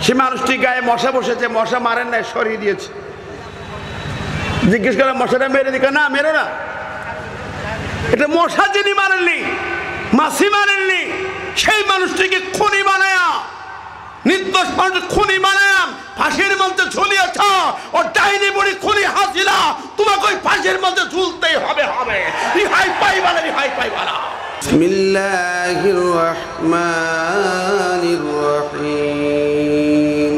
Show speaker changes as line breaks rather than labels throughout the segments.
সে মানুষটি গায়ে মশা বসেছে, মশা মারেন নাই, সরিয়ে দিয়েছে। জিজ্ঞেস করে মশাটা মেরে দিকে, না মেরে না, এটা মশা যিনি মারেননি, মাছি মারেননি, সেই মানুষটিকে খুনি বানায়া, নির্দোষ মানুষ খুনি বানায়া ফাঁসির মধ্যে ঝুলিয়েছ। ও ডাইনি বুড়ি খুনি হাসিনা, তোমাকে ওই ফাঁসির মধ্যে ঝুলতেই হবে। রিহাই পাইবা না, রিহাই পাইবা না।
বিসমিল্লাহির রহমানির রহিম।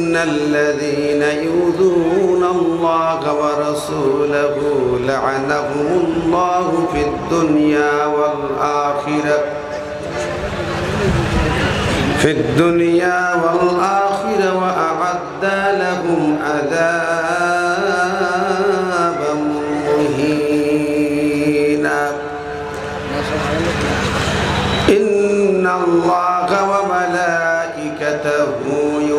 ইন্নাল্লাযীনা ইউযুনাল্লাহা ওয়া রাসূলাহু লা'আনাহুমুল্লাহু ফিদ দুনিয়া ওয়াল আখিরাহ ওয়া আ'আদ্দা লাহুম আযাবাম মুহীনা। ইন্নাল্লাহা ওয়া মালাইকাতাহু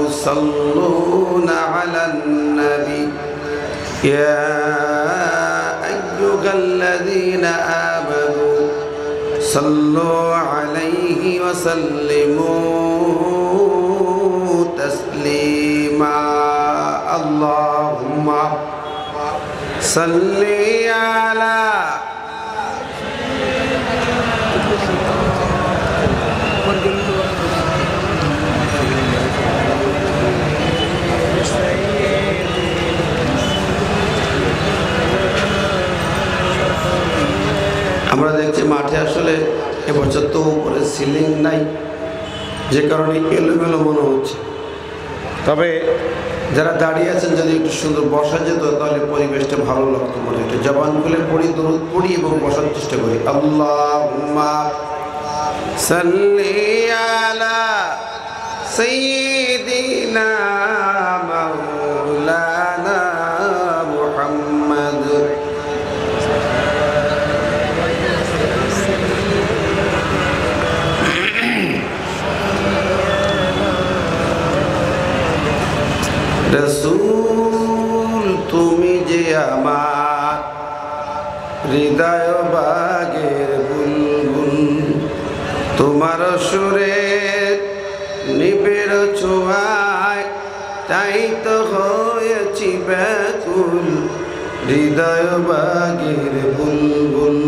يصلون على النبي يا أيها الذين آمنوا صلوا عليه وسلموا تسليما اللهم صل على আমরা দেখছি মাঠে আসলে এবছর তো উপরে সিলিং নাই, যে কারণে এলোমেলো মনে হচ্ছে। তবে যারা দাঁড়িয়ে আছেন যদি একটু সুন্দর বসা যেত তাহলে পরিবেশটা ভালো লাগতো। মনে একটু জবান খুলে পড়ি, দরুদ পড়ি এবং বসার চেষ্টা করি। আল্লাহুম্মা সাল্লি আলা সাইয়্যিদিনা মাওলানা মুহাম্মদ। রসূল তুমি যে আমার হৃদয় বাগের বুলবুল, তোমার সুরে নিবিড় ছোঁয়ায় তাই তো হয়েছি ব্যাকুল, হৃদয় বাগের বুলবুল।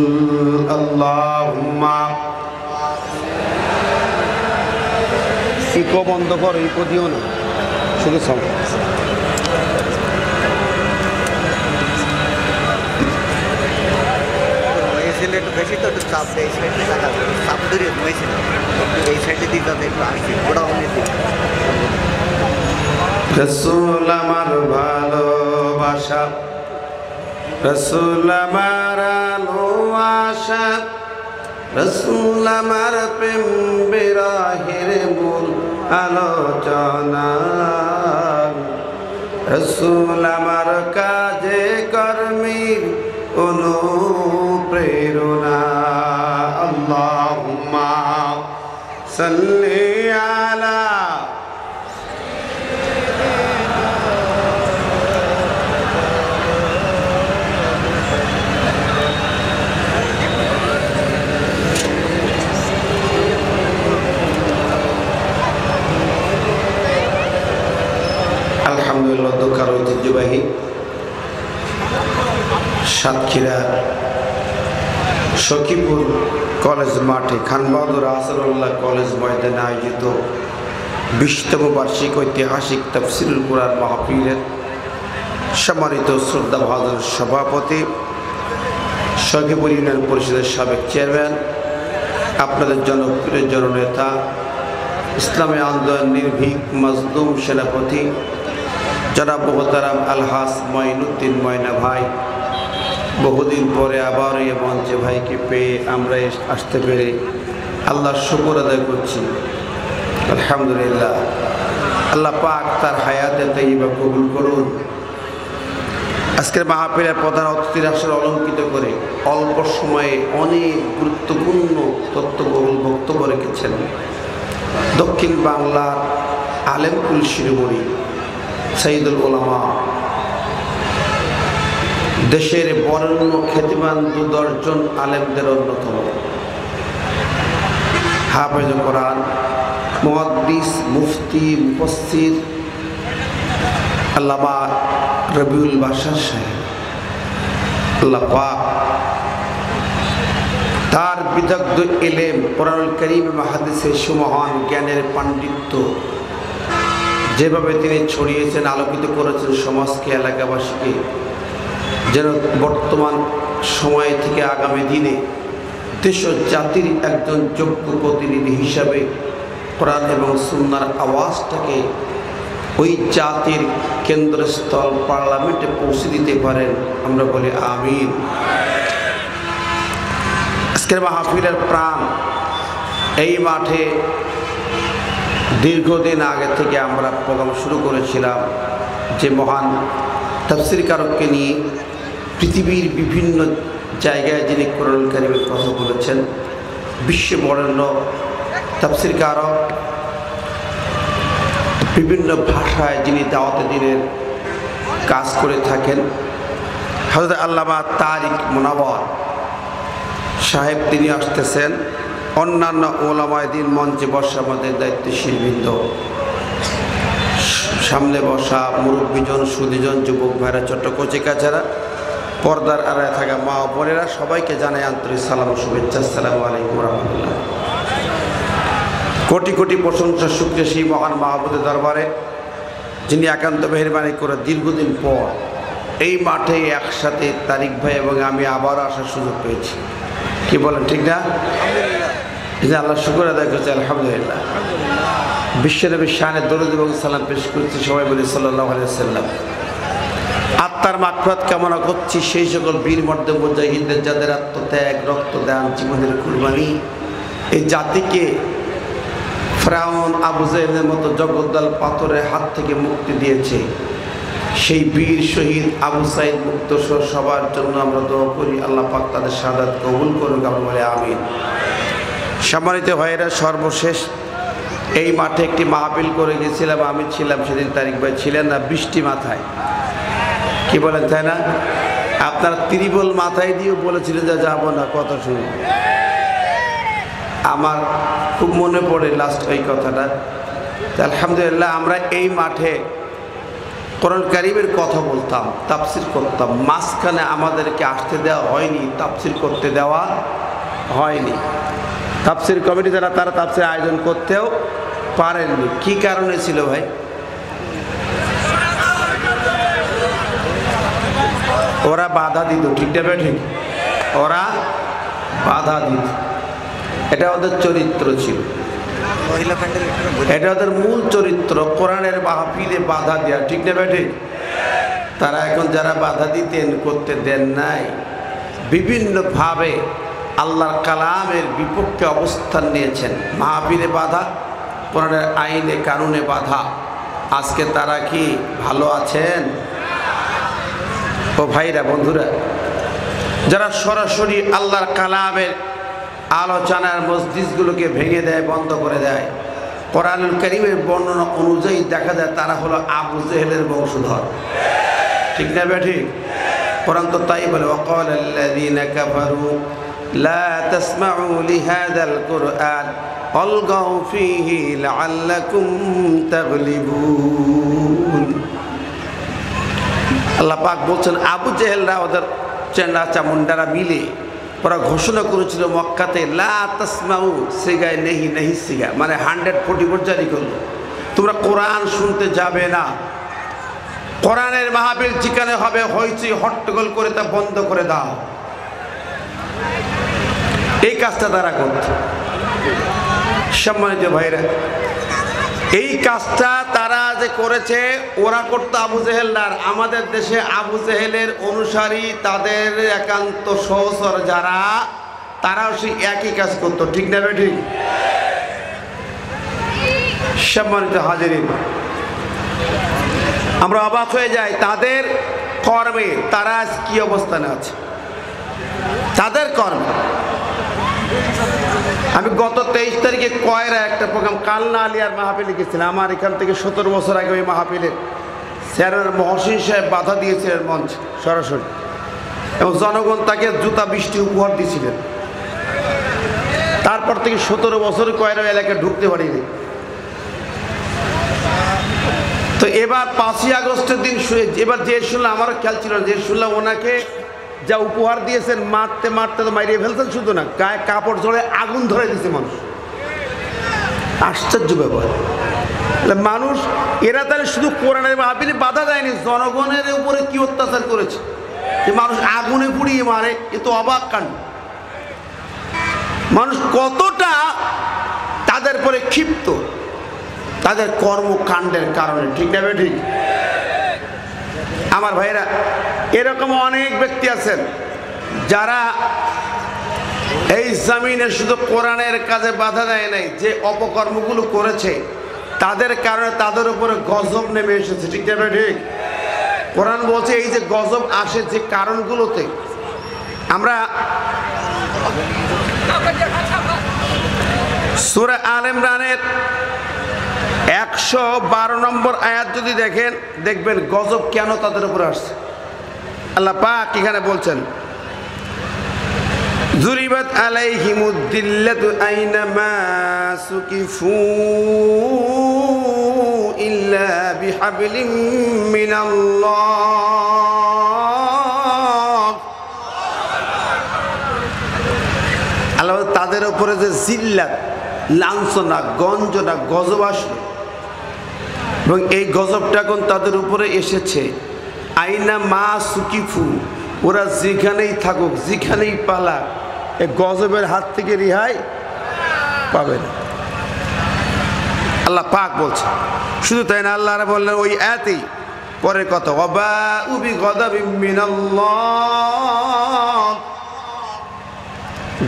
আল্লাহুম্মা ইকো বন্ধ করো, ইকো দিও না, শুধু সাউন্ড।
একটু বেশি তো একটু চাপ দেয়, এই সাইডে চাপ ধরে হয়েছিল, এই সাইডে দিতে একটু আসছি ওটা অনেক।
রসুল আমার ভালোবাসা, রসুল আমার আলো আশা, রসুল আমার প্রেম বিরহের মূল আলোচনা, রসুল আমার কাজে কর্মীর অনুপ্রেরণা। আল্লাহুম্মা সাল্লি আলা আলহামদুলিল্লাহ। দক্ষার ঐতিহ্যবাহী সাতক্ষীরা সখীপুর কলেজ মাঠে খান বাহাদুর আহসানুল্লাহ কলেজ ময়দানে আয়োজিত 20তম বার্ষিক ঐতিহাসিক তাফসীরুল কুরআন মাহফিলের সম্মানিত শ্রদ্ধাভাজন সভাপতি, সখীপুর ইউনিয়ন পরিষদের সাবেক চেয়ারম্যান, আপনাদের জনপ্রিয় জননেতা, ইসলামী আন্দোলন নির্ভীক মজলুম সেনাপতি জনাব মোহতারাম আলহাজ মঈনুদ্দিন ময়না ভাই, বহুদিন পরে আবার এই মঞ্চে ভাইকে পেয়ে আমরা আসতে পেরে আল্লাহর শুকর আদায় করছি। আলহামদুলিল্লাহ। আল্লাহ পাক তার হায়াতে তাইয়্যিবা কবুল করুন। আজকের মাহফিলের প্রধান অতিথির আসরে অলঙ্কিত করে অল্প সময়ে অনেক গুরুত্বপূর্ণ তত্ত্ববহুল বক্তব্য রেখেছেন দক্ষিণ বাংলার আলেমকুল শিরোমণি সাইয়্যিদুল উলামা দেশের বরেণ্য খ্যাতিমান 2 দর্জন আলেমদের অন্যতম, হাফেজ কোরআন, মুহাদ্দিস, মুফতি, মুফাসসির আল্লামা রবিউল বাশার সাহেব। আল্লাহ পাক তার বিদগ্ধ ইলম, কোরআনুল কারীম এবং হাদিসের সুমহান জ্ঞানের পাণ্ডিত্য যেভাবে তিনি ছড়িয়েছেন, আলোকিত করেছেন সমাজকে, এলাকাবাসীকে, যেন বর্তমান সময় থেকে আগামী দিনে দেশ ও জাতির একজন যোগ্য প্রতিনিধি হিসাবে কোরআন এবং সুন্নাহর আওয়াজটাকে ওই জাতির কেন্দ্রস্থল পার্লামেন্টে পৌঁছে দিতে পারেন। আমরা বলি আমিন। আজকের মাহফিলের প্রাণ এই মাঠে দীর্ঘদিন আগে থেকে আমরা প্রোগ্রাম শুরু করেছিলাম যে মহান তাফসীরকারককে নিয়ে পৃথিবীর বিভিন্ন জায়গায় যিনি কোরআনুল কারীমের কথা বলেছেন, বিশ্ব বরেণ্য তাফসীরকারক, বিভিন্ন ভাষায় যিনি দাওয়াতে দ্বীনের কাজ করে থাকেন, হযরত আল্লামা তারিক মুনাওয়ার সাহেব তিনি আসতেছেন। অন্যান্য ওলামায়ে দ্বীন মঞ্চে বসা আমাদের দায়িত্বশীল বৃন্দ, সামনে বসা মুরব্বীজন, সুধীজন, যুবক ভাইরা, ছোট্ট কচিকাচারা, পর্দার আড়ায় থাকা মা ও বোনেরা, সবাইকে জানাই আন্তরিক সালাম ও শুভেচ্ছা। আসসালামু আলাইকুম ওয়া রাহমাতুল্লাহ। কোটি কোটি প্রশংসা শুকরিয়া সেই মহান মাহবুদের দরবারে, যিনি একান্ত মেহেরবানি করে দীর্ঘদিন পর এই মাঠে একসাথে তারিক ভাই এবং আমি আবার আসার সুযোগ পেয়েছি। কি বলেন, ঠিক না? আল্লাহ শুকর আদায় করছি, আলহামদুলিল্লাহ। বিশ্বনবীর শানে দরুদ এবং সালাম পেশ করছি, সবাই বলি সাল্লাল্লাহু আলাইহি ওয়াসাল্লাম। আত্মার মাগফিরাত কামনা করছি সেই সকল বীর মর্দে মুজাহিদদের, যাদের আত্মত্যাগ, রক্তদান, জীবনের কুরবানি এই জাতিকে ফিরআউন, আবু জেহেলের মতো জগদ্দল পাথরের হাত থেকে মুক্তি দিয়েছে। সেই বীর শহীদ আবু সাইদ মুক্তসহ সবার জন্য আমরা দোয়া করি, আল্লাহ পাক তাদের শাহাদাত কবুল করুক। আমরা বলি আমিন। সম্মানিত ভাইয়েরা, সর্বশেষ এই মাঠে একটি মাহফিল করে গেছিলাম, আমি ছিলাম সেদিন, তারিক ভাই ছিলেন না, বৃষ্টি মাথায়। কি বলেন, তাই না? আপনারা ত্রিবল মাথায় দিয়েও বলেছিলেন যে যাবো না, কথা শুনুন। আমার খুব মনে পড়ে লাস্ট ওই কথাটা। আলহামদুলিল্লাহ, আমরা এই মাঠে কোরআন কারীমের কথা বলতাম, তাফসীর করতাম। মাঝখানে আমাদেরকে আসতে দেওয়া হয়নি, তাফসীর করতে দেওয়া হয়নি। তাফসীর কমিটি যারা, তারা তাফসীর আয়োজন করতেও পারেননি। কি কারণে ছিল ভাই? ওরা বাধা দিত, ঠিক না ঠিক? ওরা বাধা দিত, এটা ওদের চরিত্র ছিল, এটা ওদের মূল চরিত্র, কোরআনের মাহফিলে বাধা দেওয়া, ঠিক না ঠিক? তারা এখন যারা বাধা দিতেন, করতে দেন নাই, বিভিন্নভাবে আল্লাহর কালামের বিপক্ষে অবস্থান নিয়েছেন। মাহফিলে বাধা, কোরআনের আইনে কানুনে বাধা। আজকে তারা কি ভালো আছেন? ও ভাইরা, বন্ধুরা, যারা সরাসরি আল্লাহর কালামের আলোচনার মজলিসগুলোকে ভেঙে দেয়, বন্ধ করে দেয়, কোরআনুল কারীমের বর্ণনা অনুযায়ী দেখা যায় তারা হলো আবু জেহেলের বংশধর, ঠিক না ঠিক? কোরআন তো তাই বলে, ওয়াকালাল্লাযীনা কাফারু লা তাসমাউ লিহাযাল কুরআন আলগাউ ফীহি লাআল্লাকুম তাগলিবুন। আল্লাহ পাক বলছেন, আবু জেহেলরা, ওদের চেন্ডা চামুন্ডারা মিলে ওরা ঘোষণা করেছিল মক্কাতে, লা তাসমাউ সিগায় নেহি নেহি সিগা, মানে 144 জারি করলো, তোমরা কোরআন শুনতে যাবে না। কোরআনের মাহফিল যেখানে হবে হইচই হট্টগোল করে তা বন্ধ করে দাও। এই কাজটা তারা করত। সম্মানিত ভাইরা, এই কাজটা তারা যে করেছে, ওরা করতো আবু জেহেলদার। আমাদের দেশে আবু জেহেলের অনুসারী, তাদের একান্ত সহচর যারা, তারাও সেই একই কাজ করতো, ঠিক না ঠিক? সম্মানিত হাজিরিন, আমরা অবাক হয়ে যাই তাদের কর্মে, তারা কি অবস্থানে আছে, তাদের কর্মে। আমি গত 23 তারিখে কয়রা একটা প্রোগ্রাম কালনা আলিয়ার মাহফিলে গেছিলাম। আমার এখান থেকে 17 বছর আগে ওই মাহফিলে চেয়ারম্যান মহসিন সাহেব বাধা দিয়েছিলেন মঞ্চ সরাসরি। এবং জনগণ তাকে জুতা বৃষ্টি উপহার দিয়েছিলেন। তারপর থেকে 17 বছর কয়রা এলাকায় ঢুকতে পারিনি। তো এবার 5ই আগস্টের দিন এবার যে শুনলাম, আমারও খেয়াল ছিল, যে শুনলাম ওনাকে যা উপহার দিয়েছেন, মারতে মারতে তো মারিয়ে ফেলছেন, শুধু না গায়ে কাপড় জড়ে আগুন ধরে দিয়েছে মানুষ। আশ্চর্য ব্যাপার। মানুষ এরা তাহলে শুধু কোরআনের মাহফিলে বাধা দেয়নি, জনগণের উপরে কি অত্যাচার করেছে যে মানুষ আগুনে পুড়িয়ে মারে, এ তো অবাক কাণ্ড। মানুষ কতটা তাদের পরে ক্ষিপ্ত তাদের কর্মকাণ্ডের কারণে, ঠিক না ঠিক? আমার ভাইরা, এরকম অনেক ব্যক্তি আছেন যারা এই জমিনে শুধু কোরআনের কাজে বাধা দেয় নাই, যে অপকর্মগুলো করেছে তাদের কারণে তাদের উপরে গজব নেমে এসেছে, ঠিক না ঠিক? কোরআন বলছে এই যে গজব আসে যে কারণগুলোতে, আমরা সূরা আলে ইমরানের 112 নম্বর আয়াত যদি দেখেন, দেখবেন গজব কেন তাদের উপরে আসছে। আল্লাহ পাক এখানে বলছেন, যুরিবাত আলাইহিমুদ দিল্লাতু আইনামা সুকিফু ইল্লা বিহাবলিম মিনাল্লাহ। আল্লাহ তাদের উপরে যে জিল্লাত, লাঞ্ছনা, গঞ্জনা, গজব আসলো, এবং এই গজবটা এখন তাদের উপরে এসেছে। আইনা মা সুকিফু, ওরা যেখানেই থাকুক, যেখানেই পালাক, এই গজবের হাত থেকে রেহাই পাবে না। আল্লাহ পাক বলছে। শুধু তাই না, আল্লাহ বললেন ওই আয়াতেই পরের কথা, ওয়াবাউ বিগদাবিম মিনাল্লাহ,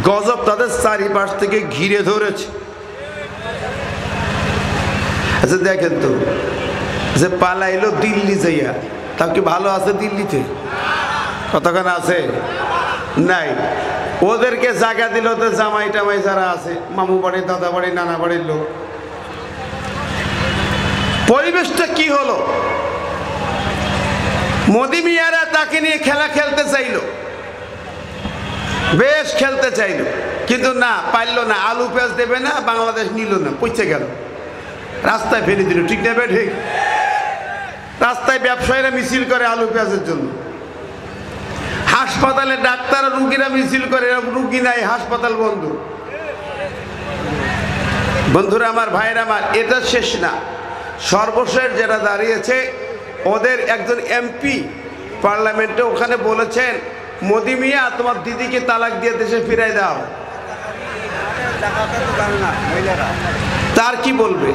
গজব তাদের চারিপাশ থেকে ঘিরে ধরেছে। আচ্ছা দেখেন তো, যে পালাইলো দিল্লি যাইয়া, তা কি ভালো আছে দিল্লিতে? কতক্ষণ আছে? নাই। ওদেরকে জায়গা দিল তো জামাই টামাই যারা আছে, মামু বাড়ি, দাদা বাড়ি, নানা বাড়ির লোক। পরিবেশটা কি হলো? মোদি মিয়ারা তাকে নিয়ে খেলা খেলতে চাইলো, বেশ খেলতে চাইলো, কিন্তু না, পারল না। আলু পেঁয়াজ দেবে না, বাংলাদেশ নিল না, পৌঁছে গেল, রাস্তায় ফেলে দিল, ঠিক না ঠিক? রাস্তায় ব্যবসায়ীরা মিছিল করে আলু পেঁয়াজের জন্য, হাসপাতালে ডাক্তার রুগীরা মিছিল করে, রুগী নাই, হাসপাতাল বন্ধ। বন্ধুরা আমার, ভাইরা আমার, এটা শেষ না। সর্বশেষ যেটা দাঁড়িয়েছে, ওদের একজন এমপি পার্লামেন্টে ওখানে বলেছেন, মোদি মিয়া তোমার দিদিকে তালাক দিয়ে দেশে ফিরাই দাও। তার কি বলবে?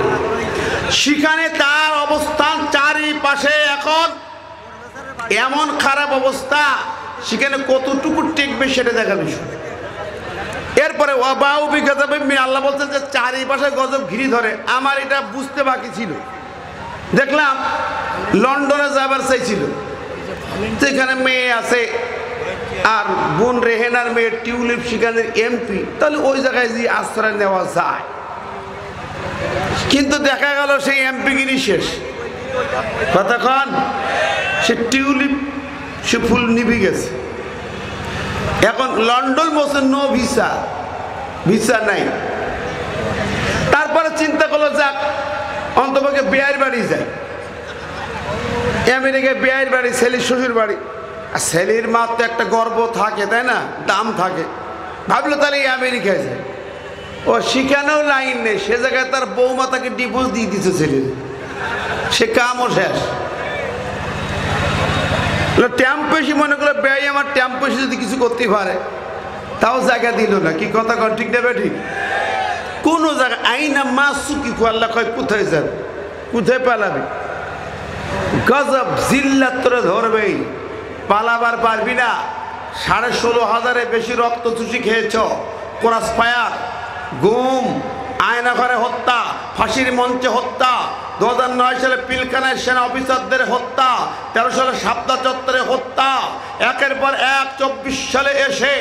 সেখানে তার অবস্থান চারিপাশে এখন এমন খারাপ অবস্থা, সেখানে কতটুকু টেকবে সেটা দেখা বিষয়। এরপরে ওয়াবাউ বিগদাবিম মিনাল্লাহ, আল্লাহ বলছেন যে চারিপাশে গজব ঘিরে ধরে। আমার এটা বুঝতে বাকি ছিল। দেখলাম লন্ডনে যাবার চাইছিল, যেখানে মেয়ে আছে, আর বোন রেহেনার মেয়ে টিউলিপ সেখানে এমপি, তাহলে ওই জায়গায় যে আশ্রয় নেওয়া যায়। কিন্তু দেখা গেল সেই এমপিগিরি শেষ। কতক্ষণ? সে টিউলিপ, সে ফুল নিভে গেছে। এখন লন্ডন বসে নো ভিসা, ভিসা নাই। তারপরে চিন্তা করলো, যাক অন্তপক্ষে বিয়ের বাড়ি যায়। আমেরিকায় বিয়ের বাড়ি, ছেলের শ্বশুর বাড়ি, আর ছেলের মা তো একটা গর্ব থাকে, তাই না, দাম থাকে। ভাবলো তাহলে আমেরিকায় যায়। ও সেখানেও লাইন নেই, সে জায়গায় তার বৌমা তাকে ডিভোর্স দিয়ে দিচ্ছে ছেলের, সে কামও শেষ। ট্যাম্প এসে মনে করলো ব্যয়, আমার ট্যাম্প এসে যদি কিছু করতে পারে, তাও জায়গা দিল না। কি কথা কন, ঠিক না ঠিক? কোনো জায়গা আইনা মাছ চুকি আল্লাহ কয়, কোথায় যাবে, কোথায় পালাবে? গজব জিল্লাত তোরে ধরবেই, পালাবার পারবি না। 16,500 বেশি রক্ত চুষি খেয়েছ, ক্রস ফায়ার, গুম, আয়না ঘরে হত্যা, ফাঁসির মঞ্চে হত্যা, 2009 সালে পিলখানায় সেনা অফিসারদের হত্যা, 13 সালে শাপলা চত্বরে হত্যা, একের পর এক 24 সালে এসে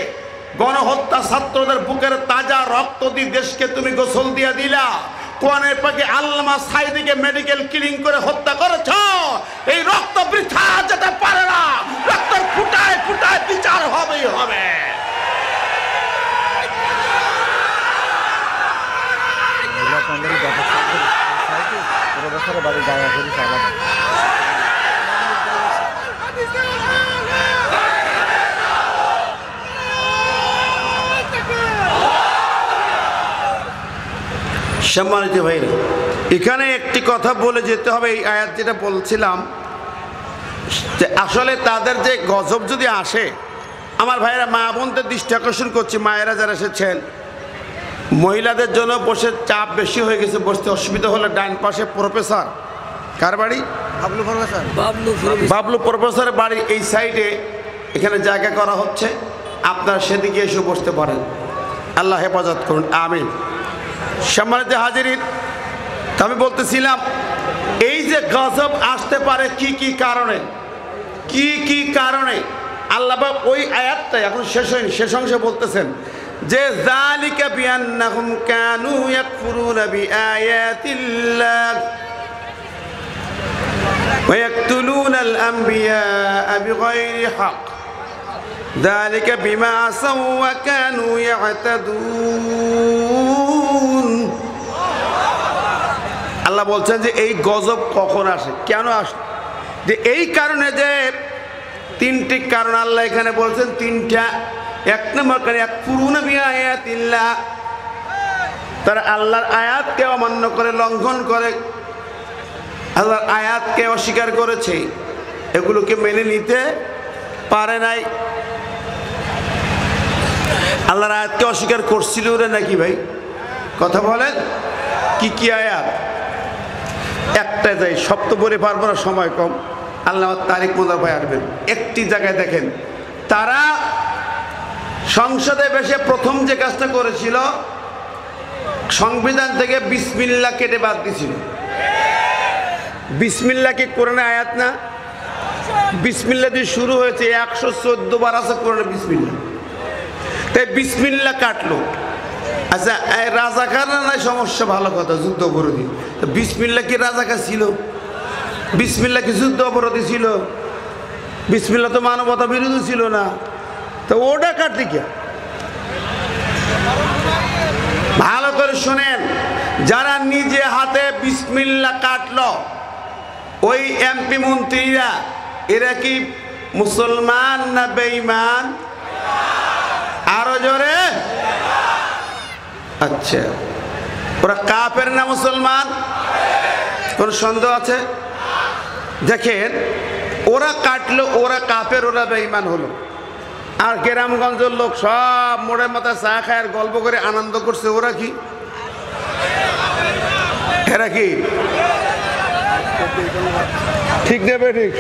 গণহত্যা, ছাত্রদের বুকের তাজা রক্ত দিয়ে দেশকে তুমি গোসল দিয়ে দিলা। কোরআনের পাকে আল্লামা সাইদিকে মেডিকেল কিলিং করে হত্যা করেছ। এই রক্ত বৃথা যেতে পারে না, রক্ত ফুটায়
তার বিচার হবেই হবে।
বাড়ি জায়গা করি চালাবো।
সম্মানিত ভাইরা, এখানে একটি কথা বলে যেতে হবে। এই আয়াত যেটা বলছিলাম যে আসলে তাদের যে গজব যদি আসে, আমার ভাইরা মা বোনদের দৃষ্টি আকর্ষণ করছি, মায়েরা যারা এসেছেন, মহিলাদের জন্য বসে চাপ বেশি হয়ে গেছে, বসতে অসুবিধা হলে ডান পাশে প্রফেসর, কার বাড়ি?
বাবলু প্রফেসর।
বাবলু প্রফেসরের বাড়ি এই সাইডে এখানে জায়গা করা হচ্ছে, আপনারা সেদিকে এসে বসতে পারেন। আল্লাহ হেফাজত করুন, আমিন। সম্মানিত হাজিরিন, আমি বলতেছিলাম এই যে গজব আসতে পারে কি কি কারণে, কি কি কারণে আল্লাহ ওই আয়াতটা এখন শেষ হয়নি, শেষ অংশে বলতেছেন যে যালিকা বিআন্নাহুম কানু ইয়াকফুরুনা বিআয়াতিল্লাহ ওয়া ইয়াকতুলুনাল আমবিয়া বিগাইরি হক যালিকা বিমা আসাউ ওয়া কানু ইয়াতাদুন। আল্লাহ বলছেন যে এই গজব কখন আসে, কেন আসে, যে এই কারণে, যে তিনটি কারণ আল্লাহ এখানে বলছেন, তিনটা। এক নম্বর কারণ ইয়াকফুরুনা বিআয়াতিল্লাহ, তারা আল্লাহর আয়াতকে অমান্য করে, লঙ্ঘন করে, আল্লাহর আয়াতকে অস্বীকার করেছে, এগুলোকে মেনে নিতে পারে নাই। আল্লাহর আয়াতকে অস্বীকার করছিল ওরা নাকি ভাই? কথা বলেন, কি কি আয়াত? একটা যাই, সব তো বলে পারবো না, সময় কম। আল্লাহ তারিক মোদার ভাই আসবেন। একটি জায়গায় দেখেন, তারা সংসদে বসে প্রথম যে কাজটা করেছিল, সংবিধান থেকে বিসমিল্লাহ কেটে বাদ দিয়েছিল। বিসমিল্লাহ কি কোরআনে আয়াত না? বিসমিল্লাহ দিয়ে শুরু হয়েছে, 114 বার আছে কোরআনে বিসমিল্লাহ। তাই বিসমিল্লাহ কাটলো। আচ্ছা, রাজাকার না সমস্যা, ভালো কথা, যুদ্ধ অপরাধী। তো বিসমিল্লাহ কি রাজাকার ছিল? বিসমিল্লাহ কি যুদ্ধ অপরাধী ছিল? বিসমিল্লাহ তো মানবতা বিরোধী ছিল না, তো ওটা কাটলি কে? ভালো করে শোনেন, যারা নিজে হাতে বিসমিল্লাহ কাটলো, ওই এমপি মন্ত্রীরা, এরা কি মুসলমান না বেঈমান? আরো জোরে। আচ্ছা, ওরা কাফের না মুসলমান? কোন সন্দেহ আছে? দেখেন, ওরা কাটলো, ওরা কাফের, ওরা বেঈমান হলো। আর গ্রামগঞ্জের লোক সব মোড়ের মাথায় চা খায় আর গল্প করে আনন্দ করছে, ওরা কি? এরা কি ঠিক দেবে? ঠিক।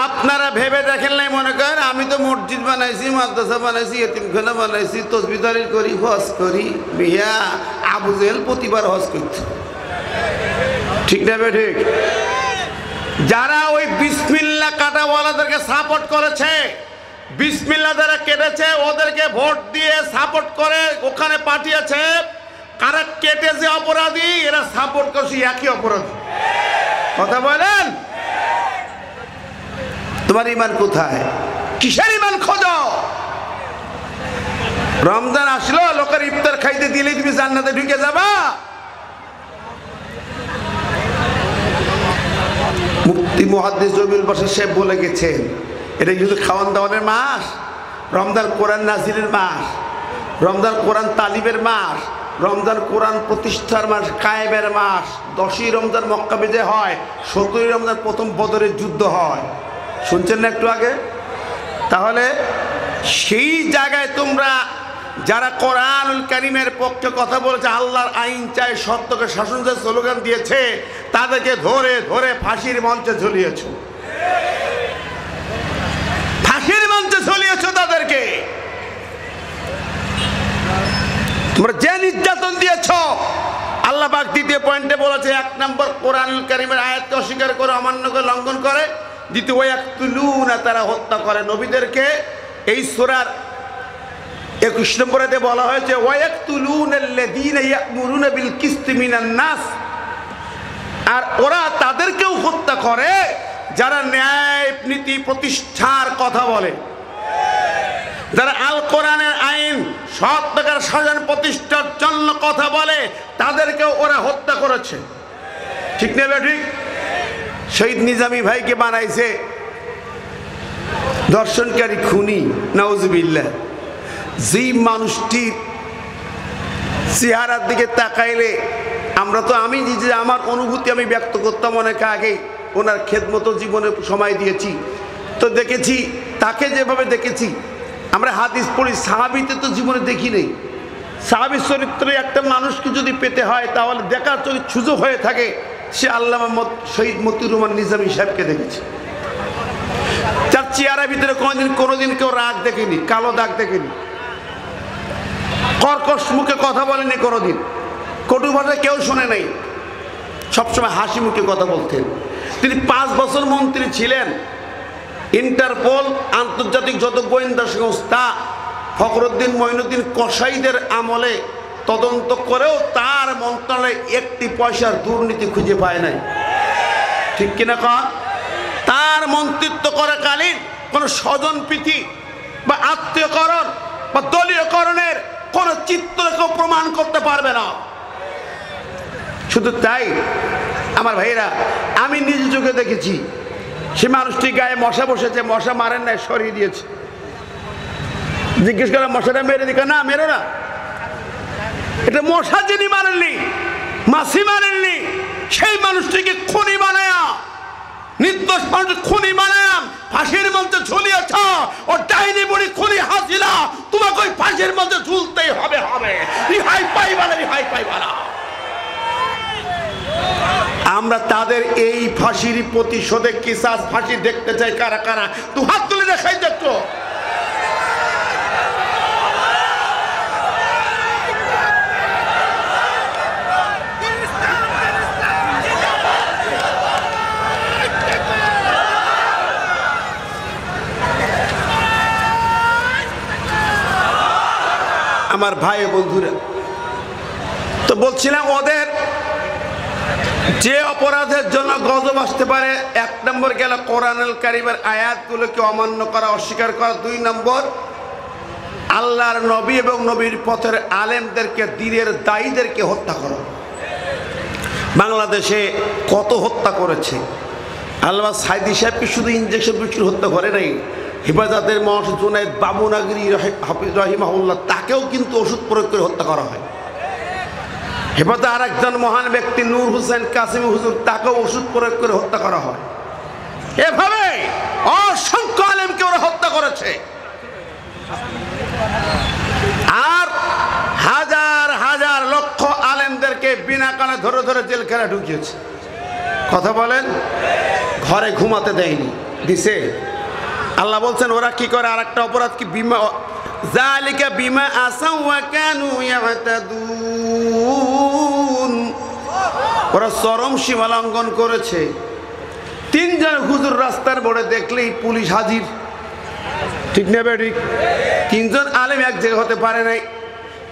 আপনারা ভেবে দেখেন নাই, মনে করেন আমি তো মসজিদ বানাইছি, মাদ্রাসা বানাইছি, এতিমখানা বানাইছি, তসবিহ তাহলিল করি, হজ করি। বিয়া আবু জেহেল প্রতিবার হজ করছে, ঠিক দেবে? ঠিক। যারা ওই বিসমিল্লাহ কাটাওয়ালাদেরকে সাপোর্ট করেছে, বিসমিল্লাহ যারা কেটেছে, ওদেরকে ভোট দিয়ে সাপোর্ট করে ওখানে পাঠিয়েছে, কারা কেটেছে অপরাধী, এরা সাপোর্ট করছে একই অপরাধী। কথা বলেন, তোমার ইমান কোথায়? কিসের ইমান খোঁজো? রমজান আসলো, লোকের ইফতার খাইতে দিলেই তুমি জান্নাতে ঢুকে যাবা? মুফতি মুহাদ্দিস জমিল বশর সাহেব বলে গেছেন, এটা কিন্তু খাওয়ান দাওয়ানের মাস, রমজান কোরআন নাজিলের মাস, রমজান কোরআন তালিবের মাস, রমজান কোরআন প্রতিষ্ঠার মাস, কায়েমের মাস। 10ই রমজান মক্কা বিজয় হয়, 17ই রমজান প্রথম বদরের যুদ্ধ হয়। শুনছেন না একটু আগে? তাহলে সেই জায়গায় তোমরা যারা কোরআনুল কারীমের পক্ষে কথা বলেছে, আল্লাহর আইন চাই, সত্যকে শাসন চাই স্লোগান দিয়েছে, তাদেরকে ধরে ধরে ফাঁসির মঞ্চে ঝুলিয়েছ, ফাঁসির মঞ্চে ঝুলিয়েছ তাদেরকে। তোমরা যে নির্যাতন দিয়েছ, আল্লাহ পাক দ্বিতীয় পয়েন্টে বলেছে, 1 নম্বর কোরআনুল কারীমের আয়াতকে অস্বীকার করে, অমান্য করে, লঙ্ঘন করে। দ্বিতীয়, ওয়ায়াকতুলুনা, তারা হত্যা করে নবীদেরকে। এই সূরার 21 নম্বরেতে বলা হয়েছে, ওয়ায়াকতুলুনাল্লাযীনা ইয়া'মুরুনা বিল কিসতি মিনান নাস, আর ওরা তাদেরকেও হত্যা করে যারা ন্যায় নীতি প্রতিষ্ঠার কথা বলে, যারা আল কোরআনের আইন সৎ টাকার শাসন প্রতিষ্ঠার জন্য কথা বলে, তাদেরকেও ওরা হত্যা করেছে। ঠিক নেবে ঠিক? শহীদ নিজামী ভাইকে বানাইছে দর্শনকারী খুনি, নাউজুবিল্লাহ। যেই মানুষটির চেহারার দিকে তাকাইলে আমি যে আমার অনুভূতি আমি ব্যক্ত করতাম অনেক আগে, ওনার খেদমত জীবনে সময় দিয়েছি, তো দেখেছি তাকে যেভাবে দেখেছি আমরা হাদিস পড়ি, সাহাবিতে তো জীবনে দেখি নেই। সাহাবীর চরিত্রে একটা মানুষকে যদি পেতে হয় তাহলে দেখার সুযোগ হয়ে থাকে, সে আল্লামা শহীদ মতিউর রহমান নিজামী সাহেবকে দেখেছি। তার চেহারার ভিতরে কোনোদিন কেউ রাগ দেখেনি, কালো দাগ দেখেনি, কর্কশ মুখে কথা বলেনি, কোনোদিন কটু ভাষা কেউ শোনে নাই, সবসময় হাসি মুখে কথা বলতেন। তিনি 5 বছর মন্ত্রী ছিলেন। ইন্টারপোল, আন্তর্জাতিক যত গোয়েন্দা সংস্থা, ফখরুদ্দিন মঈনুদ্দিন কসাইদের আমলে তদন্ত করেও তার মন্ত্রণালয়ে 1টি পয়সার দুর্নীতি খুঁজে পায় নাই। ঠিক কিনা কন? তার মন্ত্রিত্ব করাকালীন কোনো স্বজনপ্রীতি বা আত্মীয়করণ বা দলীয়করণের কোনো চিত্র কেউ প্রমাণ করতে পারবে না। শুধু তাই আমার ভাইরা, আমি নিজ চোখে দেখেছি সে মানুষটি গায়ে মশা বসেছে, মশা মারেন নাই, সরিয়ে দিয়েছে। জিজ্ঞেস করে মশাটা মেরে দিকে, না মেরো না। এটা মশা যিনি মারেননি, মাসি মারেননি, সেই মানুষটিকে খুনি বানায়া, নির্দোষ মানুষ খুনি বানায়া ফাঁসির মঞ্চে ঝুলিয়েছ। ও ডাইনি বুড়ি খুনি হাসিলা, তোমাকে ওই ফাঁসির মঞ্চে ঝুলতেই হবে। রিহাই পাইবা না, রিহাই পাইবা না। আমরা তাদের এই ফাঁসির প্রতিশোধে কিসাস ফাঁসি দেখতে চাই। কারা কারা তু হাত তুলে দেখাই দেখতো। আমার ভাই বন্ধুরা, তো বলছিলাম ওদের যে অপরাধের জন্য গজব আসতে পারে, 1 নম্বর গেল কোরআনুল কারীমের আয়াতগুলোকে অমান্য করা, অস্বীকার করা। 2 নম্বর আল্লাহর নবী এবং নবীর পথের আলেমদেরকে, দ্বীনের দায়ীদেরকে হত্যা করা। বাংলাদেশে কত হত্যা করেছে। আল্লামা সাইদি সাহেবকে শুধু ইনজেকশন বিক্রি হত্যা করে নাই, হেফাজতের মহাসচিব জুনায়েদ বাবুনাগরী হাফিজ রাহিমাহুল্লাহ, তাকেও কিন্তু ওষুধ প্রয়োগ করে হত্যা করা হয়। হেফাজতে আর একজন মহান ব্যক্তি নূর হোসেন কাসিমি হুজুর, তাকেও ওষুধ প্রয়োগ করে হত্যা করা হয়। এভাবে অসংখ্য আলেমকে ওরা হত্যা করেছে। আর হাজার হাজার লক্ষ আলেমদেরকে বিনা কারণে ধরে ধরে জেলখানা ঢুকিয়েছে। কথা বলেন, ঘরে ঘুমাতে দেয়নি, দিছে। আল্লাহ বলছেন ওরা কি করে, আর একটা অপরাধ কি, বিমা যালিকা বিমা আসাউ ওয়া কানু ইয়াতাদুন, ওরা চরম সীমা লঙ্ঘন করেছে। 3 জন হুজুর রাস্তার মোড়ে দেখলেই পুলিশ হাজির। ঠিক না বেঠিক? 3 জন আলেম এক জায়গায় হতে পারে নাই,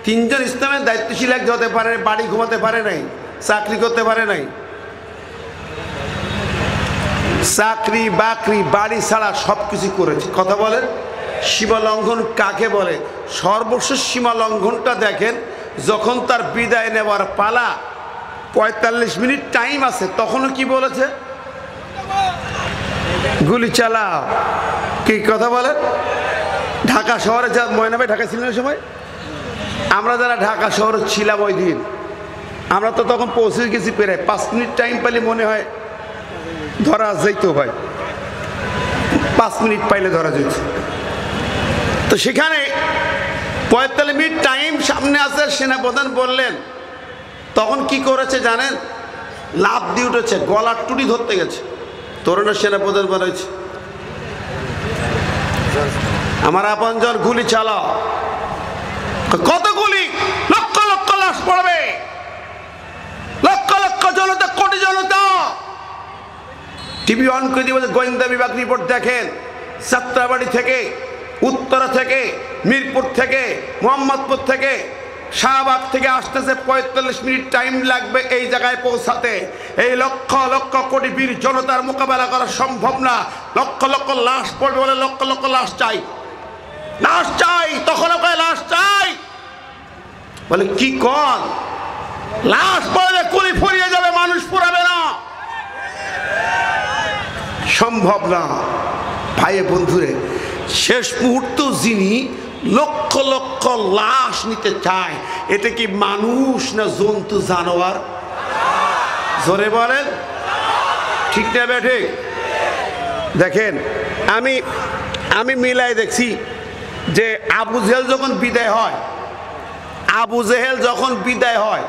3 জন ইসলামের দায়িত্বশীল এক জায়গায় হতে পারে নাই, বাড়ি ঘুমাতে পারে নাই, চাকরি করতে পারে নাই। চাকরি বাকরি বাড়ি ছাড়া সব কিছু করেছে। কথা বলেন, সীমা লঙ্ঘন কাকে বলে? সর্বশেষ সীমা লঙ্ঘনটা দেখেন, যখন তার বিদায় নেওয়ার পালা, 45 মিনিট টাইম আছে, তখনও কি বলেছে? গুলি চালাও। কি কথা বলেন? ঢাকা শহরে যা ময়নাবে ঢাকা ছিলেন সময়, আমরা যারা ঢাকা শহরে ছিলাম ওই দিন, আমরা তো তখন পৌঁছে গেছি প্রায় 5 মিনিট টাইম পেলে মনে হয় ধরা যাইতো ভাই, 5 মিনিট পাইলে ধরা যেত। তো সেখানে 45 মিনিট টাইম সামনে আছে, সেনাপ্রধান বললেন, তখন কি করেছে জানেন? লাফ দিয়ে উঠেছে, গলার টুটি ধরতে গেছে। তরুণের সেনাপ্রধান বলেছে, আমার আপনজন গুলি চালাও। কত গুলি? লক্ষ লক্ষ লাশ পড়বে, লক্ষ লক্ষ জনতা, কোটি জনতা। টিভি অন করে দিয়ে বলছে, গোয়েন্দা বিভাগ রিপোর্ট দেখেন, যাত্রাবাড়ি থেকে, উত্তরা থেকে, মিরপুর থেকে, মোহাম্মদপুর থেকে শাহবাগ থেকে আসতেছে 45 মিনিট টাইম লাগবে এই জায়গায় পৌঁছাতে। এই লক্ষ লক্ষ কোটি বীর জনতার মোকাবেলা করা সম্ভব না। লক্ষ লক্ষ লাশ পড়বে বলে লক্ষ লক্ষ লাশ চাই, লাশ চাই, তখন লাশ চাই বলে কি কর, লাশ পড়লে কুলি ফুরিয়ে যাবে, মানুষ পুরাবে না, সম্ভব না। ভাই বন্ধুরে, শেষ মুহূর্ত যিনি লক্ষ লক্ষ লাশ নিতে চায়, এটা কি মানুষ না জন্তু জানোয়ার? জোরে বলেন, ঠিক না বেঠিক? দেখেন, আমি মিলাই দেখছি যে আবু জেহেল যখন বিদায় হয়, আবু জেহেল যখন বিদায় হয়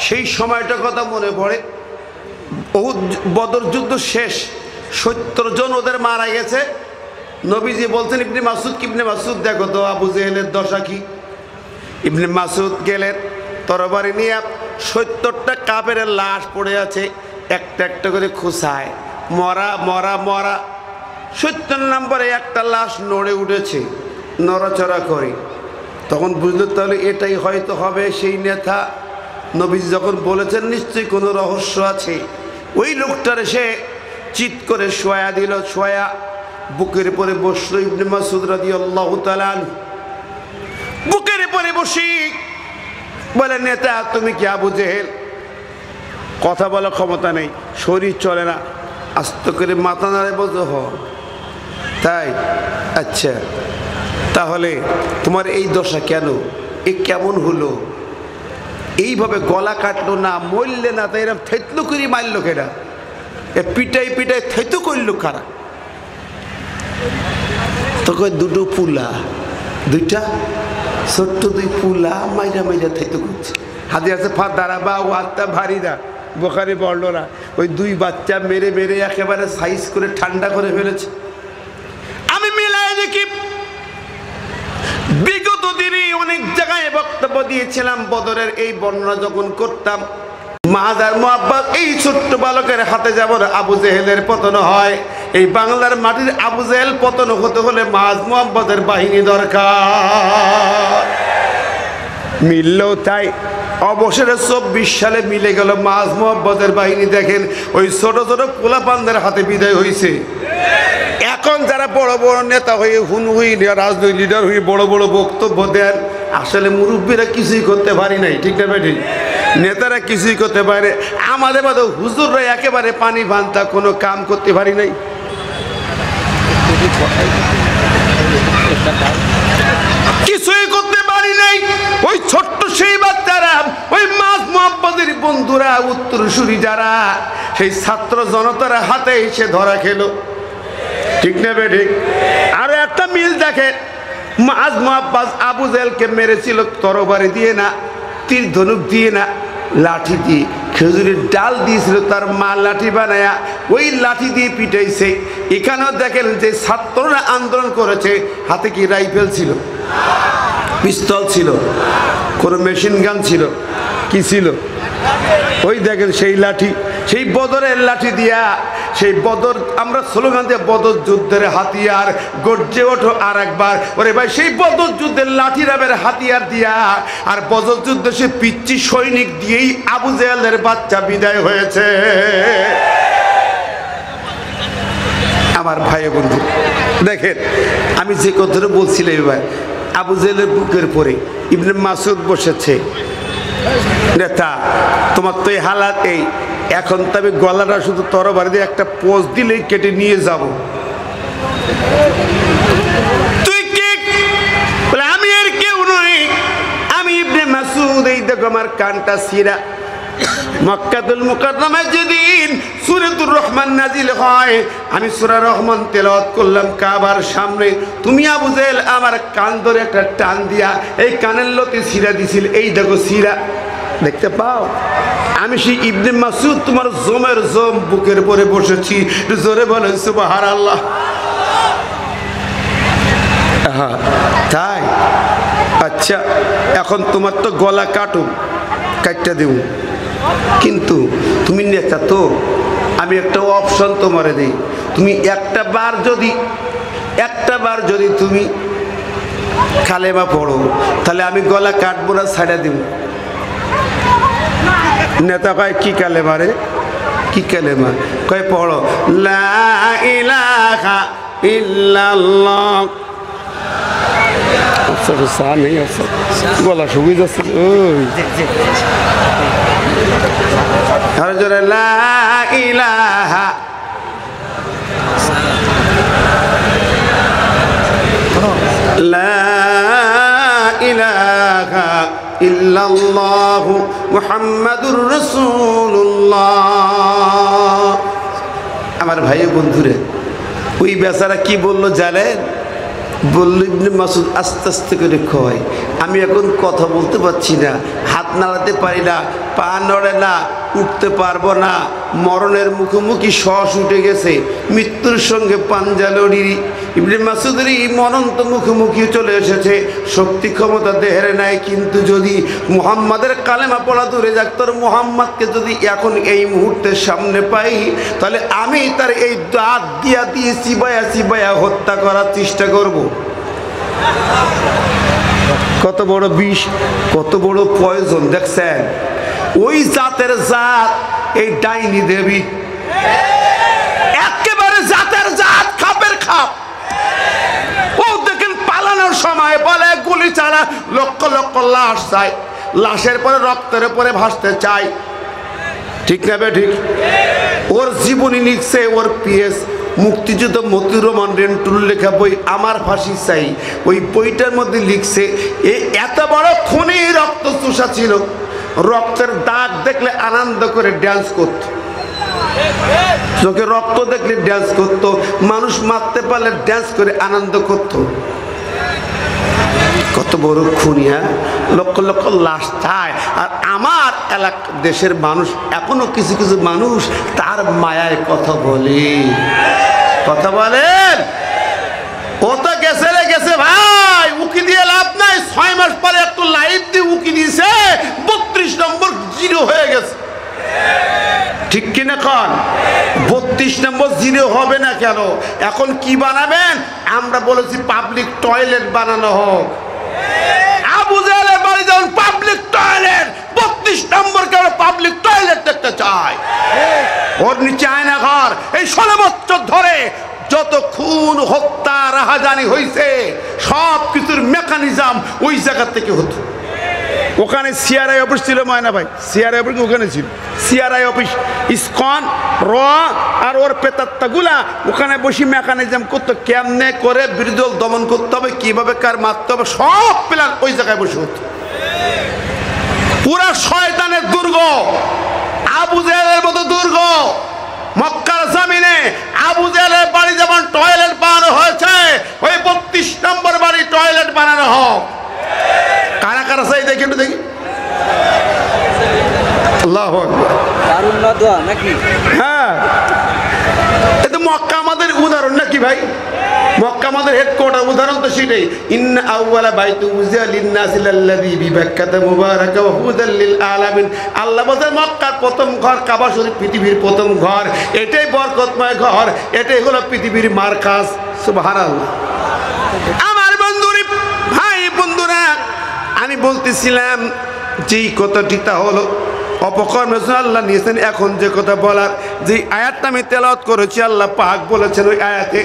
সেই সময়টার কথা মনে পড়ে। বদর যুদ্ধ শেষ, 70 জন ওদের মারা গেছে। নবীজি বলছেন ইবনে মাসুদ, ইবনে মাসুদ দেখো তো আবু জেহেলের দশা কি। ইবনে মাসুদ গেলেন, তরবারি নিয়ে 70টা কাফেরের লাশ পড়ে আছে, একটা একটা করে খুঁচায়, মরা মরা মরা। 70 নম্বরে একটা লাশ নড়ে উঠেছে, নড়াচড়া করে। তখন বুঝলো তাহলে এটাই হয়তো হবে সেই নেতা। নবীজি যখন বলেছেন নিশ্চয়ই কোনো রহস্য আছে, ওই লোকটার এসে চিৎ করে শোয়া দিল, শোয়া বুকের পরে বসলো ইবনে মাসুদ রাদিয়াল্লাহু তাআলা আনহু। বুকের পরে বসি বলে, নেতা তুমি কি আবু জেহেল? কথা বলার ক্ষমতা নেই, শরীর চলে না, আস্তে করে মাথা নাড়ে বলতে হ। তাই? আচ্ছা, তাহলে তোমার এই দশা কেন? এ কেমন হলো? এইভাবে গলা কাটলো না, মরলে না, তাই এরকম থেতলু করে মারলো কেনা? এ পিটাই পিটাই থেতু করলো কারা? তখন দুটো পুলা, দুইটা ছোট্ট দুই পুলা মাইরা মাইরা থেতু করছে। হাতে আছে দাঁড়া বা ও আত্মা ভারী না, বোখারি বললো না, ওই দুই বাচ্চা মেরে মেরে একেবারে সাইজ করে ঠান্ডা করে ফেলেছে। আমি মিলাই দেখি বিগত দিনে অনেক জায়গায় বক্তব্য দিয়েছিলাম, বদরের এই বর্ণনা যখন করতাম, মাহাজ আর মুআব্বাদ এই ছোট্ট বালকের হাতে যেমন আবু জেহেলের পতন হয়, এই বাংলার মাটির আবু জেহেল পতন হতে হলে মাহাজ মুআব্বাদের বাহিনী দরকার। মিললেও তাই, অবসরে 24 সালে মিলে গেল মাহাজ মুআব্বাদের বাহিনী। দেখেন ওই ছোট ছোট পোলাপানদের হাতে বিদায় হয়েছে। এখন যারা বড় বড় নেতা হয়ে হুনহুই রাজনৈতিক লিডার হয়ে বড় বড় বক্তব্য দেন, আসলে মুরব্বীরা কিছুই করতে পারি নাই, ঠিক না বেঠিক? নেতারা কিছুই করতে পারে, আমাদের মতো হুজুররা একেবারে পানি ভান্তা কোনো কাম করতে পারি নাই। কিছুই করতে পারি নাই। ওই ছোট্ট সেই বাচ্চারা, ওই মাস মুআব্বাদের বন্ধুরা, উত্তরসূরি যারা, সেই ছাত্র জনতার হাতে এসে ধরা খেলো, ঠিক না বেঠিক? আরো একটা মিল দেখে, মাস মুআব্বাদ আবু জেহেলকে মেরেছিল তরবারি দিয়ে না, তীর ধনুক দিয়ে না, লাঠি দিয়ে, খেজুরের ডাল দিয়েছিল তার মা লাঠি বানায়া, ওই লাঠি দিয়ে পিটাইছে। এখানেও দেখেন যে ছাত্ররা আন্দোলন করেছে, হাতে কি রাইফেল ছিল, পিস্তল ছিল, কোনো মেশিন গান ছিল, কি ছিল? ওই দেখেন সেই লাঠি, সেই বদরের লাঠি দিয়া, সেই বদর আমরা স্লোগান দিয়ে বদর যুদ্ধের হাতিয়ার গর্জে ওঠো আর একবার। ওরে ভাই, সেই বদর যুদ্ধের লাঠি রাবের হাতিয়ার দিয়া আর বদর যুদ্ধে সে পিচ্চি সৈনিক দিয়েই আবু জেহেলের বাচ্চা বিদায় হয়েছে। আমার ভাই বন্ধু দেখেন, আমি যে কথাটা বলছিলাম, এবার আবু জেহেলের বুকের পরে ইবনে মাসুদ বসেছে। নেতা তোমার তো এই হালাত এই, এখন তো আমি গলাটা শুধু তরবারি দিয়ে একটা পোজ দিলেই কেটে নিয়ে যাব। তুই কে? বলে আমি আর কেউ নই, আমি ইবনে মাসুদ। এই দেখো আমার কানটা ছিঁড়া। মক্কাতুল মুকাররমায় যেদিন সূরাতুর রহমান নাজিল হয়, আমি সূরা রহমান তেলাওয়াত করলাম কাবার সামনে, তুমি আবু জেহেল আমার কান ধরে একটা টান দিয়া এই কানের লতি ছিঁড়া দিছিল। এই দেখো ছিঁড়া, দেখতে পাও? আমি সেই ইবনে মাসুদ, তোমার জমের জম বুকের পরে বসেছি। জোরে বলেন সুবহানাল্লাহ। হ্যাঁ তাই? আচ্ছা, এখন তোমার তো গলা কাটো, কাটটা দেব, কিন্তু তুমি নেতা তো, আমি একটা অপশন তোমারে দিই। তুমি একটা বার যদি তুমি
কালেমা পড়ো, তাহলে আমি গলা কাটবো না, ছাড়া দিব। নেতা কয় কি কালেমা রে, কি কালেমা? কয় পড়ো লা ইলাহা ইল্লাল্লাহ। চা নেই, গলা সুবিধা আছে। আর জোরে লা ইলাহা লা ইলাহা ইল্লাল্লাহু মুহাম্মাদুর রাসূলুল্লাহ। আমার ভাই বন্ধুরে, ওই বেচারা কি বললো জানেন? বলল ইবনে মাসউদ আস্তে আস্তে করে কয়, আমি এখন কথা বলতে পারছি না, হাত নাড়াতে পারি না, পা নড়ে না, উঠতে পারবো না, মরণের মুখোমুখি শ্বাস উঠে গেছে, মৃত্যুর সঙ্গে পাঞ্জা লড়ি। ইবনে মাসউদের এই মরন্ত মুখোমুখি চলে এসেছে, শক্তি ক্ষমতা দেহের নাই, কিন্তু যদি মুহাম্মাদের কালেমা পড়া দূরে যাক, তোর মুহাম্মাদকে যদি এখন এই মুহূর্তে সামনে পাই, তাহলে আমি তার এই দাঁত দিয়া দিয়ে চিবায়া চিবায়া হত্যা করার চেষ্টা করব। কত বড় বিষ, কত বড় পয়জন দেখছেন? ওই জাতের জাত এই ডাইনি দেবী, একেবারে জাতের জাত, খাপের খাপ। ও দেখেন পালানোর সময় বলে গুলি ছাড়া লক্ষ লক্ষ লাশ চাই, লাশের পরে রক্তের পরে ভাসতে চাই, ঠিক না বে ঠিক? ওর জীবনী লিখছে ওর পিএস মুক্তিযুদ্ধ মতিউর রহমান রেন্টুর লেখা বই আমার ফাঁসি চাই। ওই বইটার মধ্যে লিখছে এত বড় খুনি রক্ত চুষা ছিল, রক্তের দাগ দেখলে আনন্দ করে ড্যান্স করত, চোখে রক্ত দেখলে ড্যান্স করত, মানুষ মারতে পারলে ড্যান্স করে আনন্দ করত। কত বড় খুনি! হ্যাঁ, লক্ষ লক্ষ লাশ চায়। আর আমার এলাকা দেশের মানুষ এখনো কিছু কিছু মানুষ তার মায়ায় কথা বলে, কথা বলেন। ও তো গেছে রে গেছে ভাই, উকি দিয়ে লাভ নাই। 6 মাস পরে একটু লাইভ দিয়ে উকি দিয়েছে, 32 নম্বর জিরো হয়ে গেছে, ঠিক কিনা? কন 32 নম্বর জিরো হবে না কেন? এখন কি বানাবেন? আমরা বলেছি পাবলিক টয়লেট বানানো হোক। আবু জাহেলের বাড়ি যেমন পাবলিক টয়লেট, 32 নম্বর কেন পাবলিক টয়লেট দেখতে চায়। ওর নিচে আয়না ঘর। এই 16 বছর ধরে যত খুন হত্যা রাহাজানি হয়েছে, সব কিছুর মেকানিজম ওই জায়গা থেকে হতো। ওখানে সিআরআই অফিস ছিল ময়না ভাই, সিআরআই অফিস ওখানে ছিল। সিআরআই অফিস, ইসকন, র আর ওর পেতাত্তাগুলা ওখানে বসে মেকানিজম করতো, কেমনে করে বিরোধী দল দমন করতে হবে, কিভাবে কার মারতে হবে, সব প্ল্যান ওই জায়গায় বসে হতো। পুরা শয়তানের দুর্গ, আবু জাহেলের মতো দুর্গ মক্কার জমিনে। আবু জাহেলের বাড়ি যেমন টয়লেট বানানো হয়েছে, ওই 32 নম্বর বাড়ি টয়লেট বানানো হোক। কারা কারা চাই দেখি, একটু দেখি। আল্লাহু আকবার।
দারুণ না দোয়া নাকি?
হ্যাঁ, এটা মক্কা আমাদের উদাহরণ নাকি ভাই? মক্কা আমাদের হেডকোয়ার্টার, উদাহরণ তো সেটাই। ইন্না আউওয়ালা বাইতু উযিয়া লিন-নাসি লাল্লাযী বিবাক্কাতা মুবারাকা ওয়া হুদাল লিল আলামিন। আল্লাহ বলেন মক্কার প্রথম ঘর কাবা শরীফ, পৃথিবীর প্রথম ঘর, এটাই বরকতময় ঘর, এটাই হলো পৃথিবীর মারকাজ। সুবহানাল্লাহ। আমার বন্ধুরা, ভাই বন্ধুরা, আমি বলতেছিলাম যেই কথাটি তা হলো অপকর্মের জন্য আল্লাহ নিয়েছেন। এখন যে কথা বলার, যে আয়াতটা আমি তেলাওয়াত করেছি, আল্লাহ পাক বলেছেন ওই আয়াতে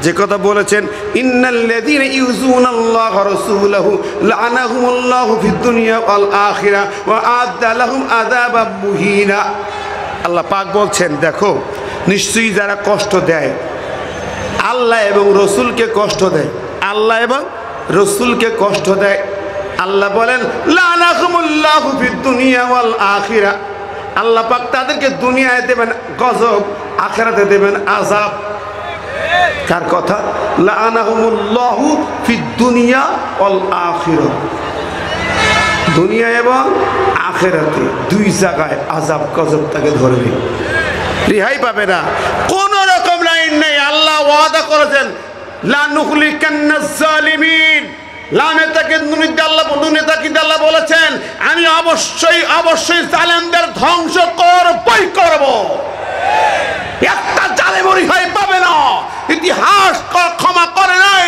যে কথা বলেছেন, ইন্নাল্লাযীনা ইউযুনাল্লাহা ওয়া রাসূলাহু লা'নাহুমুল্লাহু ফিদ দুনিয়া ওয়াল আখিরাহ ওয়া আ'আদ্দা লাহুম আযাবাম মুহিনা। আল্লাহ পাক বলছেন, দেখো নিশ্চয়ই যারা কষ্ট দেয়, আল্লাহ এবং রসুলকে কষ্ট দেয়, আল্লাহ এবং রসুলকে কষ্ট দেয়, আল্লাহ বলেন লা'নাহুমুল্লাহু ফিদ দুনিয়া ওয়াল আখিরাহ, আল্লাহ পাক তাদেরকে দুনিয়ায় দেবেন গজব, আখিরাতে দেবেন আযাব। কার কথা? লা'নাহুমুল্লাহু ফিদ দুনিয়া ওয়াল আখিরাহ, দুনিয়া এবং আখিরাতে দুই জায়গায় আযাব গজব তাকে ধরবে, রেহাই পাবে না, কোন রকম লাইন নেই। আল্লাহ ওয়াদা করেছেন লা নুহলিকান্নাজ জালিমিন। আল্লাহ বলেছেন আমি অবশ্যই অবশ্যই জালেমদের ধ্বংস করবই করব। একটা জালেম রেহাই পাবে না। ইতিহাস ক্ষমা করে নাই।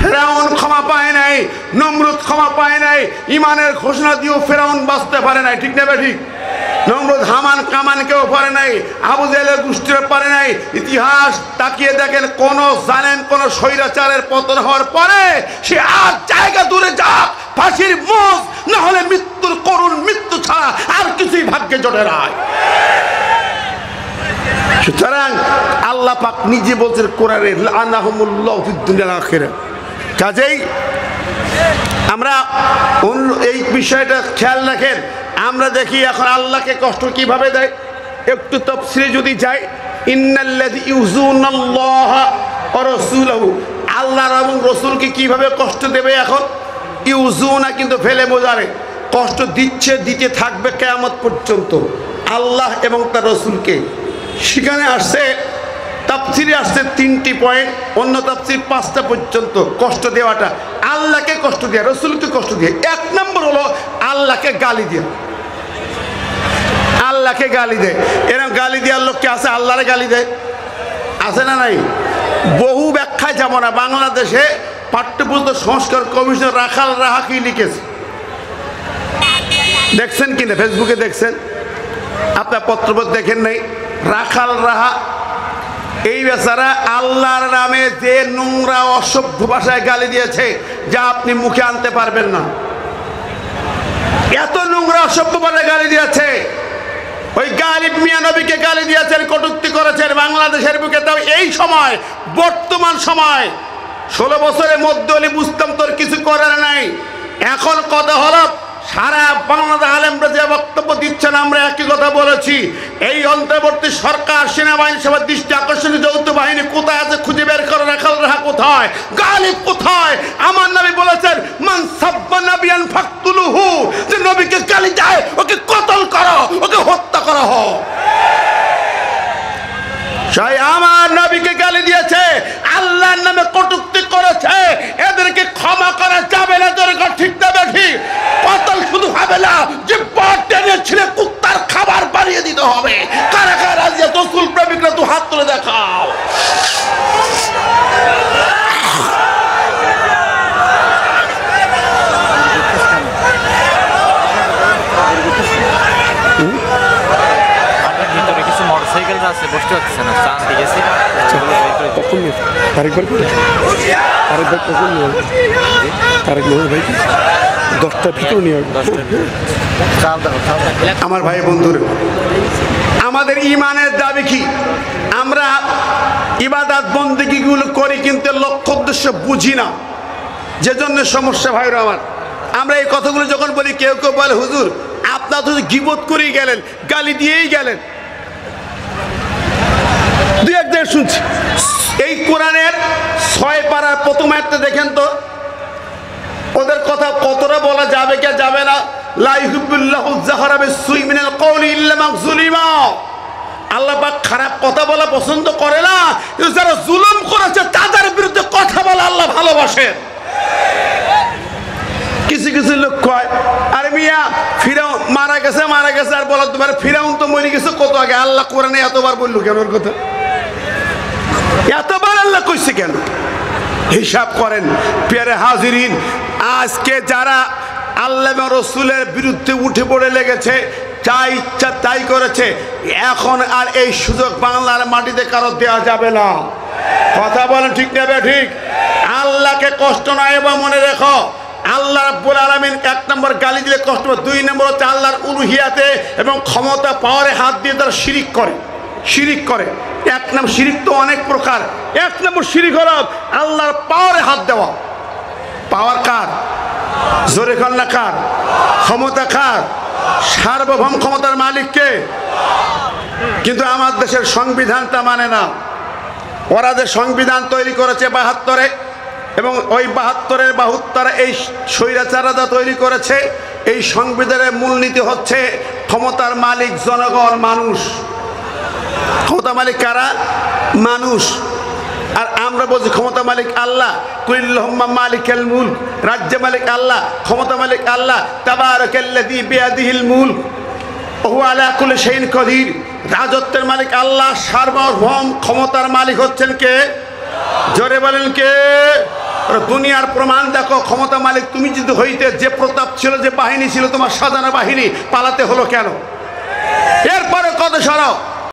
ফেরাউন ক্ষমা পায় নাই, নমরুদ ক্ষমা পায় নাই, ইমানের ঘোষণা দিয়েও ফেরাউন বাঁচতে পারে নাই, ঠিক না ঠিক? নমরুদ হামান কামানকেও পারে নাই, আবু জেহেলের গোষ্ঠীও পারে নাই। ইতিহাস তাকিয়ে দেখেন, কোন জানেন কোন স্বৈরাচারের পতন হওয়ার পরে সে আর জায়গা দূরে যাক, ফাঁসির মুখ না হলে মৃত্যুর করুণ মৃত্যু ছাড়া আর কিছুই ভাগ্যে জোটে নাই। সুতরাং আল্লাহ পাক নিজে বলছেন কোরআনে, লানাহুমুল্লাহু ফিদ দুনিয়া ওয়াল আখিরাহ। কাজেই আমরা এই বিষয়টা খেয়াল রাখেন। আমরা দেখি এখন আল্লাহকে কষ্ট কিভাবে দেয়। একটু তাফসীরে যদি যাই, ইন্নাল্লাযী ইউযুনাল্লাহা ওয়া রাসূলাহু, আল্লাহ এবং রাসূলকে কিভাবে কষ্ট দেবে। এখন ইউযুনা কিন্তু ফেলে বোঝারে, কষ্ট দিচ্ছে, দিতে থাকবে কিয়ামত পর্যন্ত আল্লাহ এবং তার রাসূলকে। সেখানে আসছে তাফসীরে আসছে 3টি পয়েন্ট, অন্য তাফসীর 5টা পর্যন্ত কষ্ট দেওয়াটা। আল্লাহকে কষ্ট দেওয়া, রাসূলকে কষ্ট দেওয়া। 1 নম্বর হলো আল্লাহকে গালি দেওয়া। আল্লাহকে গালি দেয়, এরকম গালি দেওয়ার লোককে আছে, আল্লাহরে গালি দেয়, আছে না নাই? বহু ব্যাখ্যায় যাব না। বাংলাদেশে পাঠ্যপুস্তক সংস্কার কমিশন রাখাল রাহা কি লিখেছে দেখছেন কিনা? ফেসবুকে দেখছেন, আপনার পত্রপত্র দেখেন নাই? রাখাল রাহা এই বেচারা আল্লাহর নামে যে নোংরা অসভ্য ভাষায় গালি দিয়েছে যা আপনি মুখে আনতে পারবেন না। এত নোংরা অসভ্য ভাষায় গালি দিয়েছে। ওই গালিব মিয়া নবীকে গালি দিয়েছেন, কটূক্তি করেছেন বাংলাদেশের বুকে। তাও এই সময়, বর্তমান সময় 16 বছরের মধ্যে হলে বুঝতাম তোর কিছু করার নাই। এখন কথা হলো সারা বাংলাদেশ আলেমরা যে বক্তব্য দিচ্ছেন, আমরা একই কথা বলেছি। এই অন্তর্বর্তী সরকার, সেনাবাহিনী সবার দৃষ্টি আকর্ষণীয়, যৌথ বাহিনী কোথায় আছে খুঁজে বের করে। রাখাল রাহা কোথায়? গালিব কোথায়? আমার নবী বলেছেন, মান সাব্বা নাবিয়ান ফাকতুলুহু, যে নবীকে গালি দেয় ওকে কতল করো, ওকে হত্যা করা হোক। সেই আমার নবীকে গালি দিয়েছে, আল্লাহর নামে কটূক্তি করেছে, এদেরকে ক্ষমা করা যাবে না। এদেরকে ঠিক দেবে ঠিক, কতল শুধু হবে না, যে পথ টেনে ছিঁড়ে কুত্তার খাবার বানিয়ে দিতে হবে। কারা কারা রাজি রাসূল প্রেমিকরা তো হাত তুলে দেখাও।
মোটরসাইকেল আছে, বসতে হচ্ছে না, চান দিয়েছি।
আমার ভাই বন্ধুরা, আমাদের ইমানের দাবি কি? আমরা ইবাদত বন্দেগীগুলো করি কিন্তু লক্ষ্য উদ্দেশ্য বুঝি না, যে জন্য সমস্যা। ভাইরা আমার, আমরা এই কথাগুলো যখন বলি, কেউ কেউ বলে হুজুর আপনার তো গীবত করেই গেলেন, গালি দিয়েই গেলেন। দুই একদের শুনছি। এই কোরআনের 6 পারার প্রথম একটা দেখেন তো, ওদের কথা কতটা বলা যাবে কে যাবে না। লা ইউহিব্বুল্লাহু যাহরা বিস-সুই মিনাল কওলি ইল্লা মান যুলিমা। আল্লাহ পাক খারাপ কথা বলা পছন্দ করে না, যারা জুলুম করেছে তাদের বিরুদ্ধে কথা বলা আল্লাহ ভালোবাসেন। কিছু কিছু লোক কয়, আরে মিয়া ফিরাউন মারা গেছে আর বলা তোমার ফিরাউন তো মরে গেছে কত আগে। আল্লাহ কোরআনে এতবার বললো কেন? ওর কথা এতবার আল্লাহ কইছে কেন? হিসাব করেন প্রিয় হাজিরিন। আজকে যারা আল্লাহ এবং রাসূলের বিরুদ্ধে উঠে পড়ে লেগেছে, যা ইচ্ছা তাই করেছে, এখন আর এই সুযোগ বাংলার মাটিতে কারো দেওয়া যাবে না। কথা বলেন ঠিক না ঠিক? আল্লাহকে কষ্ট নয়, এবং মনে রেখো আল্লাহ রাব্বুল আলামিন 1 নম্বর গালি দিলে কষ্ট, 2 নম্বর হচ্ছে আল্লাহর উলুহিয়াতে এবং ক্ষমতা পাওয়ারে হাত দিয়ে তারা শিরিক করে। 1 নম্বর শিরিক তো অনেক প্রকার। 1 নম্বর শিরিক হলো আল্লাহর পাওয়ারে হাত দেওয়া। পাওয়ার কার? জোরে কন্যা কার? ক্ষমতা কার? সার্বভৌম ক্ষমতার মালিককে। কিন্তু আমার দেশের সংবিধানটা মানে না। ওরা যে সংবিধান তৈরি করেছে 72-এ, এবং ওই 72-এর এই স্বৈরাচাররা তৈরি করেছে। এই সংবিধানের মূলনীতি হচ্ছে ক্ষমতার মালিক জনগণ, মানুষ। ক্ষমতা মালিক কারা? মানুষ। আর আমরা বলছি ক্ষমতা মালিক আল্লাহ। কুল্লাহুম্মা মালিকাল মুলক, রাজ্য মালিক আল্লাহ, ক্ষমতা মালিক আল্লাহ। তাবারাকাল্লাযী বিয়াদিহিল মুলক ওয়া হুয়া আলা কুল্লি শাইইন কাদির। রাজত্বের মালিক আল্লাহ, সার্বভৌম ক্ষমতার মালিক হচ্ছেন কে? জোরে বলেন কে? আর দুনিয়ার প্রমাণ দেখো, ক্ষমতা মালিক তুমি যদি হইতে, যে প্রতাপ ছিল, যে বাহিনী ছিল তোমার সাজানো বাহিনী, পালাতে হলো কেন? এরপরে কত সরাও